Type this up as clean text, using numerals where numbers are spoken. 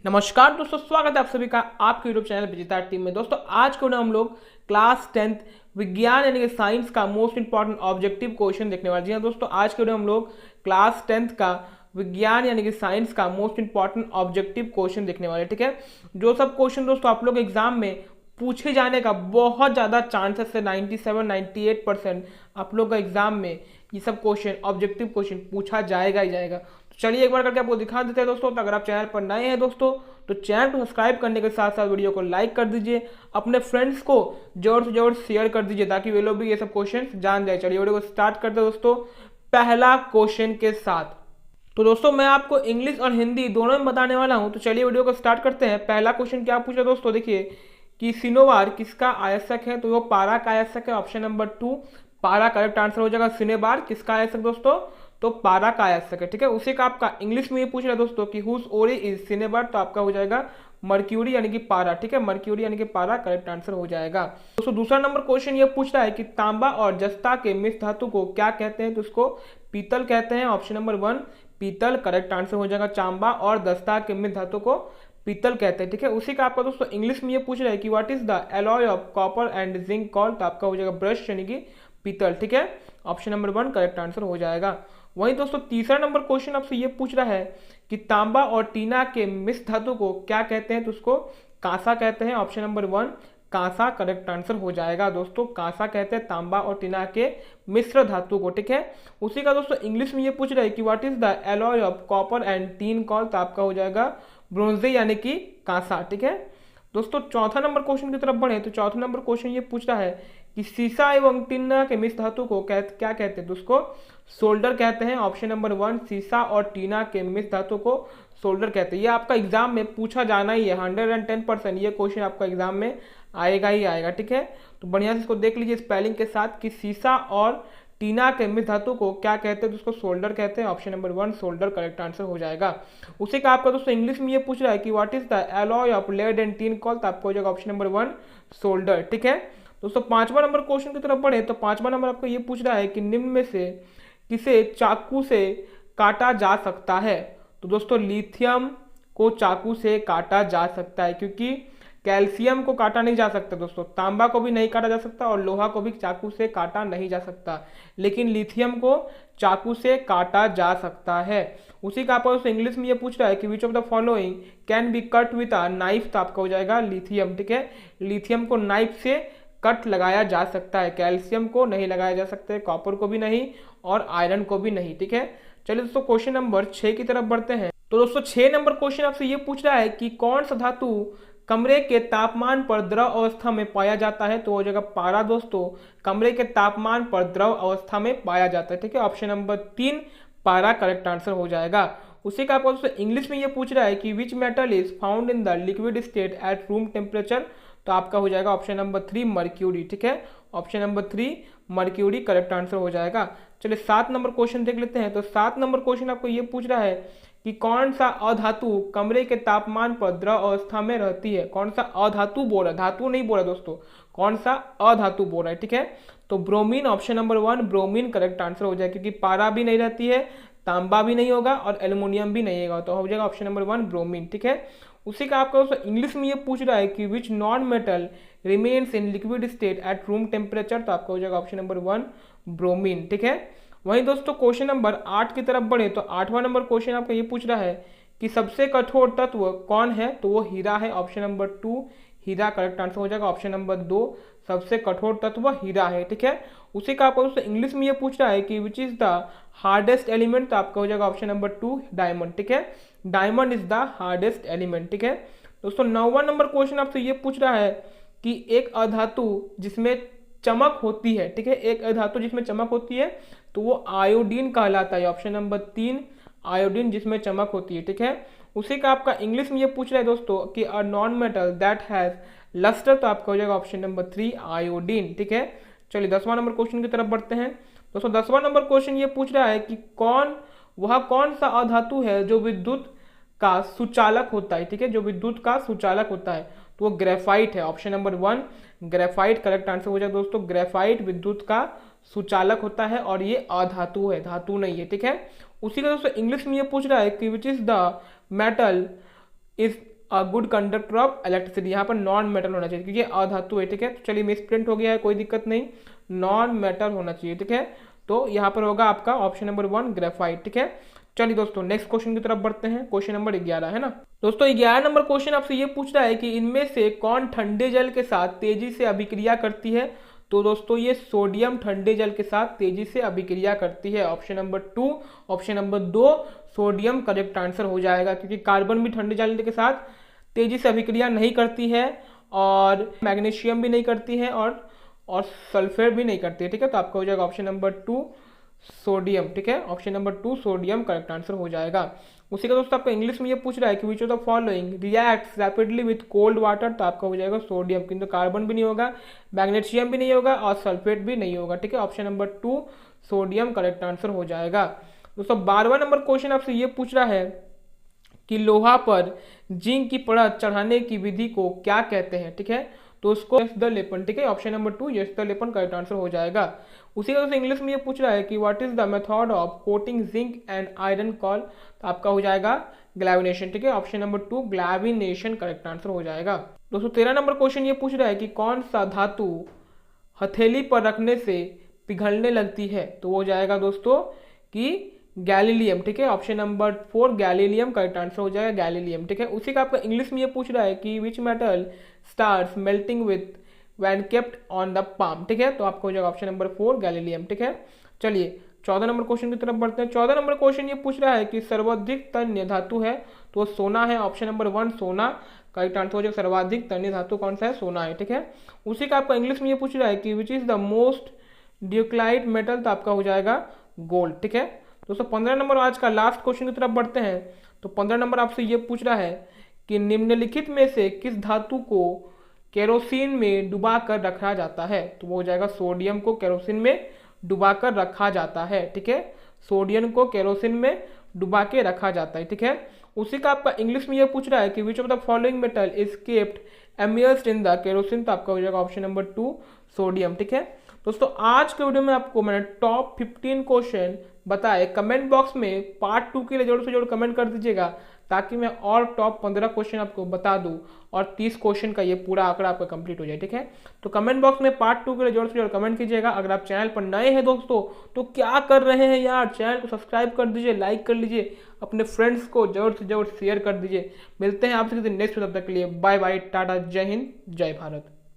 नमस्कार दोस्तों, स्वागत है आप सभी का आपके यूट्यूब चैनल विजेता टीम में। दोस्तों आज को ना हम लोग क्लास 10th विज्ञान यानी कि साइंस का मोस्ट इंपॉर्टेंट ऑब्जेक्टिव क्वेश्चन देखने वाले। जी हाँ दोस्तों, आज के वीडियो हम लोग क्लास 10th का विज्ञान यानी कि साइंस का मोस्ट इंपॉर्टेंट ऑब्जेक्टिव क्वेश्चन देखने वाले। ठीक है, जो सब क्वेश्चन दोस्तों आप लोग एग्जाम में पूछे जाने का बहुत ज़्यादा चांसेस है, 97-98% आप लोग का एग्जाम में ये सब क्वेश्चन ऑब्जेक्टिव क्वेश्चन पूछा जाएगा ही जाएगा। तो चलिए एक बार करके आपको दिखा देते हैं दोस्तों। तो अगर आप चैनल पर नए हैं दोस्तों तो चैनल को सब्सक्राइब करने के साथ साथ वीडियो को लाइक कर दीजिए, अपने फ्रेंड्स को जोर से जोर शेयर कर दीजिए ताकि वे लोग भी ये सब क्वेश्चन जान जाए। चलिए वीडियो को स्टार्ट करते हैं दोस्तों पहला क्वेश्चन के साथ। तो दोस्तों मैं आपको इंग्लिश और हिंदी दोनों में बताने वाला हूं, तो चलिए वीडियो को स्टार्ट करते हैं। पहला क्वेश्चन क्या पूछा दोस्तों, देखिए कि सिनेबार किसका आयस्क है, तो वो पारा का आयस्क है। ऑप्शन नंबर 2 पारा करेक्ट आंसर हो जाएगा। सिनेबार किसका आयस्क दोस्तों, तो पारा का आयस्क है। ठीक है, उसी का आपका इंग्लिश में ये पूछ रहा है दोस्तों कि हुज ओरी इज सिनेबार, तो आपका हो जाएगा मर्क्यूरी यानी कि पारा। ठीक है, मर्क्यूरी यानी कि पारा करेक्ट आंसर हो जाएगा। दोस्तों दूसरा नंबर क्वेश्चन ये पूछ रहा है कि तांबा और जस्ता के मिश्र धातु को क्या कहते हैं, तो उसको पीतल कहते हैं। ऑप्शन नंबर 1 पीतल करेक्ट आंसर हो जाएगा। तांबा और जस्ता के मिश्र धातु को पीतल कहते हैं। ठीक है, उसी का आपका दोस्तों इंग्लिश में ये पूछ रहा है कि what is the alloy of copper and zinc called, तो आपका हो जाएगा ब्रश यानी कि पीतल। ठीक है, ऑप्शन नंबर 1 करेक्ट आंसर हो जाएगा। वहीं दोस्तों तीसरा नंबर क्वेश्चन आपसे ये पूछ रहा है कि तांबा और टीना के मिश्र धातु को क्या कहते हैं, तो उसको कांसा कहते हैं। ऑप्शन नंबर 1 कांसा करेक्ट आंसर हो जाएगा। दोस्तों कांसा कहते हैं तांबा और टीना के मिश्र धातु को। ठीक है, उसी का दोस्तों इंग्लिश में ये पूछ रहा है कि what is the alloy of copper and tin called, तो आपका हो जाएगा ब्रोंजे यानी कि कांसा। ठीक है दोस्तों, चौथा नंबर क्वेश्चन की तरफ बढ़े तो चौथा नंबर क्वेश्चन ये पूछ रहा है कि सीसा एवं टीना के मिश्र धातु को क्या कहते हैं, तो उसको सोल्डर कहते हैं। ऑप्शन नंबर 1 सीसा और टीना के मिश्र धातु को सोल्डर कहते हैं। ये आपका एग्जाम में पूछा जाना ही है, 110% ये क्वेश्चन आपका एग्जाम में आएगा ही आएगा। ठीक है, तो बढ़िया से इसको देख लीजिए स्पेलिंग के साथ कि सीसा और टीना के मिश्र धातु को क्या कहते हैं, तो उसको सोल्डर कहते हैं। Option number 1 solder correct answer हो जाएगा। उसी का आपका दोस्तों इंग्लिश में ये पूछ रहा है कि what is the alloy of lead and tin called, तो आपको हो जाएगा ऑप्शन नंबर 1 सोल्डर। ठीक है दोस्तों, पांचवा नंबर क्वेश्चन की तरफ बढ़े तो पांचवा नंबर आपको ये पूछ रहा है कि निम्न में से किसे चाकू से काटा जा सकता है, तो दोस्तों लिथियम को चाकू से काटा जा सकता है, क्योंकि कैल्शियम को काटा नहीं जा सकता दोस्तों, तांबा को भी नहीं काटा जा सकता और लोहा को भी चाकू से काटा नहीं जा सकता, लेकिन लिथियम को चाकू से काटा जा सकता है। उसी का आपको इंग्लिश में ये पूछ रहा है कि which of the following can be cut with a knife, तो आपका हो जाएगा लिथियम। ठीक है, लिथियम को नाइफ से कट लगाया जा सकता है, कैल्शियम को नहीं लगाया जा सकता है, कॉपर को भी नहीं और आयरन को भी नहीं। ठीक है, चलिए दोस्तों क्वेश्चन नंबर 6 की तरफ बढ़ते हैं। तो दोस्तों 6 नंबर क्वेश्चन आपसे ये पूछ रहा है कि कौन सा धातु कमरे के तापमान पर द्रव अवस्था में पाया जाता है, तो हो जाएगा पारा। दोस्तों कमरे के तापमान पर द्रव अवस्था में पाया जाता है। ठीक है, ऑप्शन नंबर 3 पारा करेक्ट आंसर हो जाएगा। उसी का आपको दोस्तों इंग्लिश में ये पूछ रहा है कि which metal is found in the liquid state at room temperature, तो आपका हो जाएगा ऑप्शन नंबर 3 मर्क्यूरी। ठीक है, option number 3 mercury correct answer हो जाएगा। चलिए 7 नंबर क्वेश्चन देख लेते हैं। तो 7 नंबर क्वेश्चन आपको ये पूछ रहा है कि कौन सा अधातु कमरे के तापमान पर द्रव अवस्था में रहती है। कौन सा अधातु बोल रहा है, धातु नहीं बोल रहा दोस्तों, कौन सा अधातु बोल रहा है। ठीक है, तो bromine option number 1 bromine correct answer हो जाएगा, क्योंकि पारा भी नहीं रहती है, तांबा भी नहीं होगा और एल्युमिनियम भी नहीं होगा, तो हो जाएगा ऑप्शन नंबर 1 ब्रोमीन। ठीक है, उसी का आपका इंग्लिश में ये पूछ रहा है कि which non metal remains in liquid state at room temperature, तो आपका हो जाएगा ऑप्शन नंबर 1 ब्रोमीन। ठीक है, वहीं दोस्तों क्वेश्चन नंबर 8 की तरफ बढ़े तो 8वां नंबर क्वेश्चन आपका ये पूछ रहा है कि सबसे कठोर तत्व कौन है, तो वो हीरा है। ऑप्शन नंबर 2 हीरा करेक्ट आंसर हो जाएगा। ऑप्शन नंबर 2 सबसे कठोर तत्व हीरा है। ठीक है, उसी का आपको इंग्लिश में ये पूछ रहा है कि which is the hardest element, तो आपका हो जाएगा ऑप्शन नंबर 2 डायमंड। ठीक है, diamond is the hardest element. ठीक है दोस्तों 9वां नंबर क्वेश्चन आपसे ये पूछ रहा है कि एक अधातु जिसमें चमक होती है, ठीक है, एक धातु जिसमें चमक होती है तो वो आयोडीन कहलाता है। ऑप्शन नंबर 3 आयोडीन जिसमें चमक होती है। ठीक है, उसी का आपका इंग्लिश में ये पूछ रहा है दोस्तों कि a non metal that has lustre, तो आपका हो जाएगा ऑप्शन नंबर 3 आयोडीन। ठीक है, चलिए 10वां नंबर क्वेश्चन की तरफ बढ़ते हैं। दोस्तों 10वां नंबर क्वेश्चन ये पूछ रहा है कि कौन सा अधातु है जो विद्युत का सुचालक होता है। ठीक है, जो विद्युत का सुचालक होता है तो वो ग्रेफाइट है। Option number 1 graphite correct answer हो जाएगा दोस्तों, ग्रेफाइट विद्युत का सुचालक होता है और ये अधातु है, धातु नहीं है। ठीक है, उसी का दोस्तों इंग्लिश में ये पूछ रहा है कि which is the metal is a good conductor of electricity, यहाँ पर नॉन मेटल होना चाहिए क्योंकि अधातु है, ठीक है। तो चलिए मिस प्रिंट हो गया है, कोई दिक्कत नहीं, नॉन मेटल होना चाहिए, ठीक है। तो यहाँ पर होगा आपका ऑप्शन नंबर 1 ग्रेफाइट, ठीक है। चलिए दोस्तों नेक्स्ट क्वेश्चन की तरफ बढ़ते हैं, क्वेश्चन नंबर 11 है ना दोस्तों। 11 नंबर क्वेश्चन आपसे ये पूछ रहा है कि इनमें से कौन ठंडे जल के साथ तेजी से अभिक्रिया करती है। तो दोस्तों ये सोडियम ठंडे जल के साथ तेजी से अभिक्रिया करती है, option number 2। Option number 2 sodium correct answer हो जाएगा, क्योंकि कार्बन भी ठंडे जल के साथ तेजी से अभिक्रिया नहीं करती है और मैग्नीशियम भी नहीं करती है और सल्फेट भी नहीं करती है, ठीक है। तो आपका हो जाएगा ऑप्शन नंबर 2 सोडियम, ठीक है। Option number 2 sodium correct answer हो जाएगा। उसी का दोस्तों आपका इंग्लिश में ये पूछ रहा है कि which of the following reacts rapidly with cold water. तो आपका हो जाएगा सोडियम, किंतु कार्बन भी नहीं होगा, मैग्नीशियम भी नहीं होगा और सल्फेट भी नहीं होगा, ठीक है। Option number 2 sodium correct answer हो जाएगा। दोस्तों 12वां नंबर क्वेश्चन आपसे ये पूछ रहा है कि लोहा पर जिंक की परत चढ़ाने की विधि को क्या कहते हैं, ठीक है। तो उसको यश द लेपन, ठीक है। ऑप्शन नंबर 2 यश द लेपन करेक्ट आंसर हो जाएगा। उसी का इंग्लिश में ये पूछ रहा है कि what is the method of coating zinc and iron call. तो आपका हो जाएगा ग्लैविनेशन, ठीक है। ऑप्शन नंबर 2 ग्लैविनेशन करेक्ट आंसर हो जाएगा। दोस्तों 13 नंबर क्वेश्चन ये पूछ रहा है कि कौन सा धातु हथेली पर रखने से पिघलने लगती है। तो वो हो जाएगा दोस्तों कि गैलीलियम, ठीक है। ऑप्शन नंबर 4 गैलीलियम करेक्ट आंसर हो जाएगा, गैलीलियम, ठीक है। उसी का आपका इंग्लिश में ये पूछ रहा है कि which metal starts melting with when kept on the palm, ठीक है। तो आपको हो जाएगा ऑप्शन नंबर 4 गैलीलियम, ठीक है। चलिए 14 नंबर क्वेश्चन की तरफ बढ़ते हैं। 14 नंबर क्वेश्चन ये पूछ रहा है कि सर्वाधिक तन्य धातु है। तो सोना है, ऑप्शन नंबर 1 सोना करेक्ट आंसर हो जाएगा। सर्वाधिक तन्य धातु कौन सा है, सोना है, ठीक है। उसी का आपका इंग्लिश में ये पूछ रहा है कि which is the most ductile metal. तो आपका हो जाएगा गोल्ड, ठीक है। दोस्तों 15 नंबर आज का लास्ट क्वेश्चन की तरफ बढ़ते हैं। तो 15 नंबर आपसे ये पूछ रहा है कि निम्नलिखित में से किस धातु को केरोसिन में डुबा कर रखा जाता है। तो वो हो जाएगा सोडियम को केरोसिन में डुबा कर रखा जाता है, ठीक है। सोडियम को केरोसिन में डुबा के रखा जाता है, ठीक है। उसी का आपका इंग्लिश में ये पूछ रहा है कि which of the following metal is kept immersed in the kerosene. तो आपका हो जाएगा ऑप्शन नंबर 2 सोडियम, ठीक है। दोस्तों आज के वीडियो में आपको मैंने टॉप 15 क्वेश्चन बताए। कमेंट बॉक्स में पार्ट 2 के लिए जरूर से जरूर कमेंट कर दीजिएगा, ताकि मैं और टॉप 15 क्वेश्चन आपको बता दूं और 30 क्वेश्चन का ये पूरा आंकड़ा आपका कंप्लीट हो जाए, ठीक है। तो कमेंट बॉक्स में पार्ट 2 के लिए जरूर से जरूर कमेंट कीजिएगा। अगर आप चैनल पर नए हैं दोस्तों तो क्या कर रहे हैं यार, चैनल को सब्सक्राइब कर दीजिए, लाइक कर लीजिए, अपने फ्रेंड्स को जरूर से जरूर शेयर कर दीजिए। मिलते हैं आपसे किसी नेक्स्ट वीडियो, तब तक के लिए बाय बाय, टाटा, जय हिंद, जय भारत।